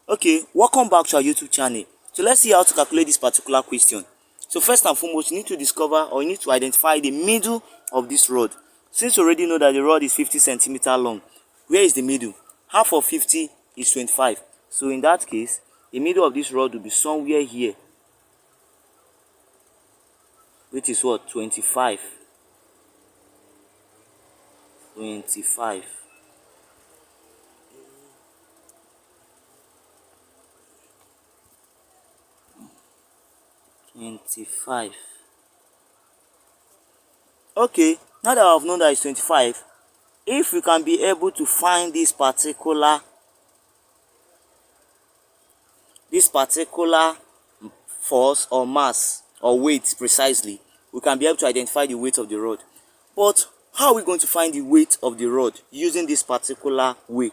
Okay, welcome back to our YouTube channel. So let's see how to calculate this particular question. So first and foremost, you need to discover or you need to identify the middle of this rod. Since you already know that the rod is 50 centimeter long, where is the middle? Half of 50 is 25. So in that case, the middle of this rod will be somewhere here, which is what? 25. 25. 25. Okay, now that I've known that it's 25, if we can be able to find this particular force or mass or weight precisely, we can be able to identify the weight of the rod. But how are we going to find the weight of the rod using this particular way?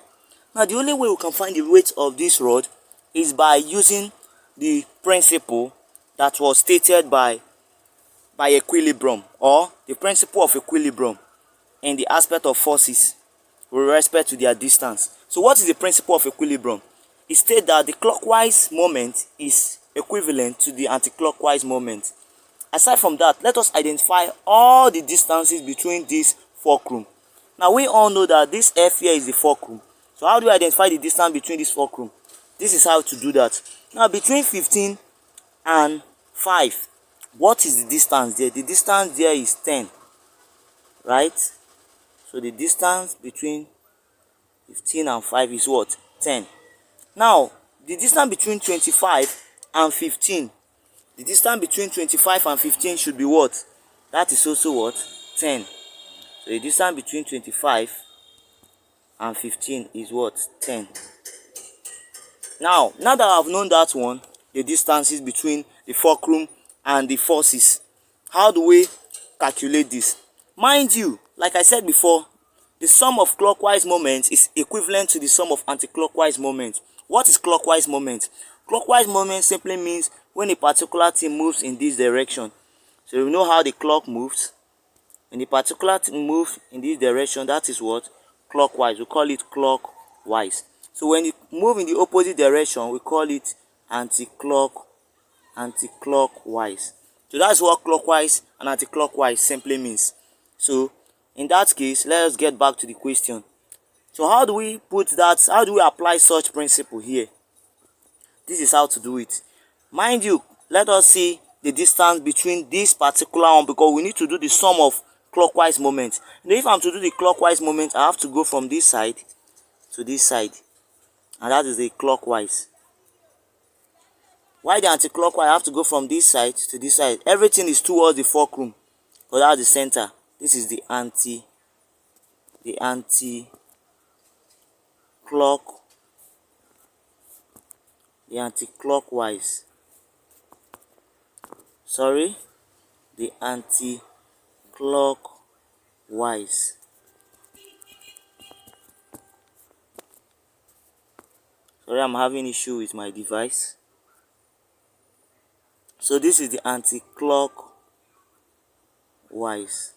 Now the only way we can find the weight of this rod is by using the principle that was stated by equilibrium, or the principle of equilibrium in the aspect of forces with respect to their distance. So what is the principle of equilibrium? It states that the clockwise moment is equivalent to the anti-clockwise moment. Aside from that, let us identify all the distances between this fulcrum. Now we all know that this F here is the fulcrum. So how do we identify the distance between this fulcrum? This is how to do that. Now between 15 and 5, what is the distance there? The distance there is 10, right? So the distance between 15 and 5 is what? 10. Now the distance between 25 and 15, the distance between 25 and 15 should be what? That is also what? 10. So the distance between 25 and 15 is what? 10. Now that I've known that one, the distances between the fulcrum and the forces, how do we calculate this? Mind you, like I said before, the sum of clockwise moments is equivalent to the sum of anti-clockwise moments. What is clockwise moment? Clockwise moment simply means when a particular thing moves in this direction. So you know how the clock moves. When a particular thing moves in this direction, that is what? Clockwise. We call it clockwise. So when it moves in the opposite direction, we call it anti-clockwise. So that's what clockwise and anti-clockwise simply means. So in that case, let us get back to the question. So how do we apply such principle here? This is how to do it. Mind you, let us see the distance between this particular one, because we need to do the sum of clockwise moments. Now if I'm to do the clockwise moment, I have to go from this side to this side, and that is the clockwise. Why the anti-clockwise? I have to go from this side to this side. Everything is towards the fulcrum, because that's the center. This is the anti-clockwise. Sorry, the anti-clockwise. Sorry, I'm having issue with my device. So this is the anti-clockwise.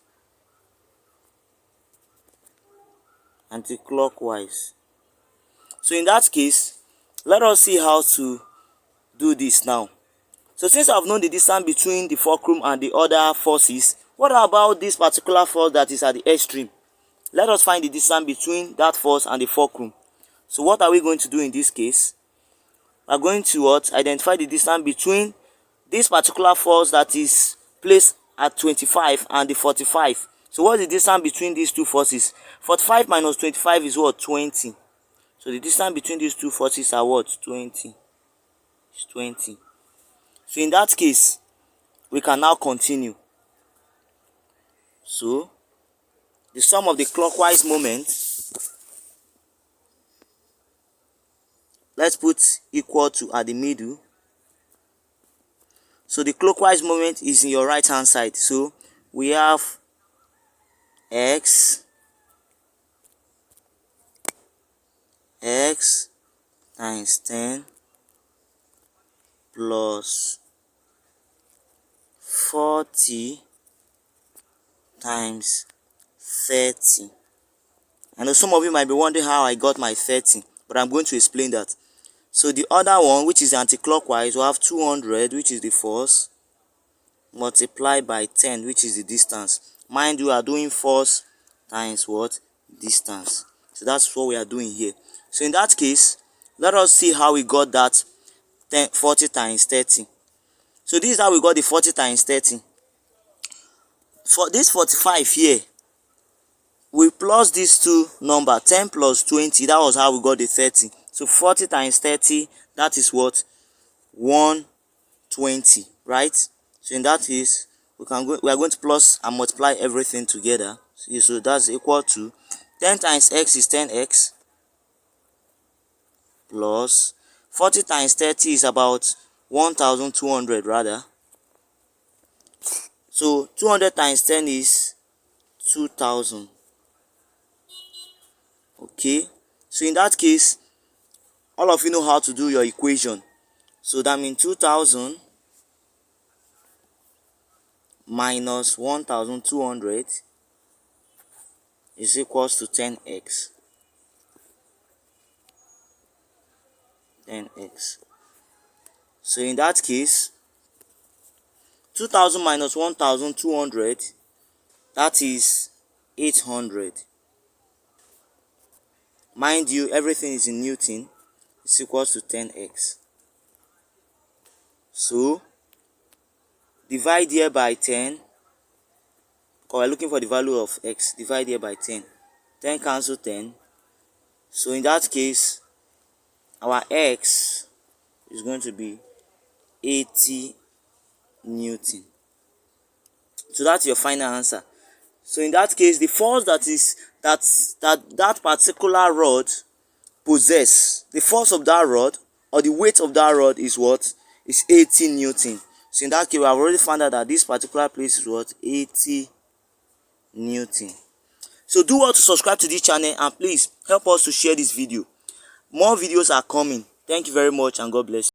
Anti-clockwise. So in that case, let us see how to do this now. So since I've known the distance between the fulcrum and the other forces, what about this particular force that is at the extreme? Let us find the distance between that force and the fulcrum. So what are we going to do in this case? We are going to identify the distance between this particular force that is placed at 25 and the 45. So what is the distance between these two forces? 45 minus 25 is what? 20. So the distance between these two forces are what? 20. It's 20. So in that case, we can now continue. So the sum of the clockwise moment, let's put equal to at the middle. So the clockwise moment is in your right hand side. So we have x times 10 plus 40 times 30. I know some of you might be wondering how I got my 30, but I'm going to explain that. So the other one, which is anti-clockwise, we have 200, which is the force, multiplied by 10, which is the distance. Mind you, we are doing force times what? Distance. So that's what we are doing here. So in that case, let us see how we got that 40 times 30. So this is how we got the 40 times 30. For this 45 here, we plus these two numbers, 10 plus 20, that was how we got the 30. So 40 times 30, that is what? 120, right? So in that case, we are going to plus and multiply everything together. So that's equal to 10 times x is 10x plus 40 times 30 is about 1200 rather. So 200 times 10 is 2000. Okay, so in that case, all of you know how to do your equation. So that means 2000 minus 1200 is equals to 10x. 10x. So in that case, 2000 minus 1200, that is 800. Mind you, everything is in Newton. It's equals to 10x. So divide here by 10, because we're looking for the value of x. Divide here by 10. 10 cancel 10. So in that case, our x is going to be 80 Newton. So that's your final answer. So in that case, the force that particular rod possess, the force of that rod or the weight of that rod is what? Is 80 Newton. So in that case, we have already found out that this particular place is what? 80 Newton. So do well to subscribe to this channel and please help us to share this video. More videos are coming. Thank you very much and God bless you.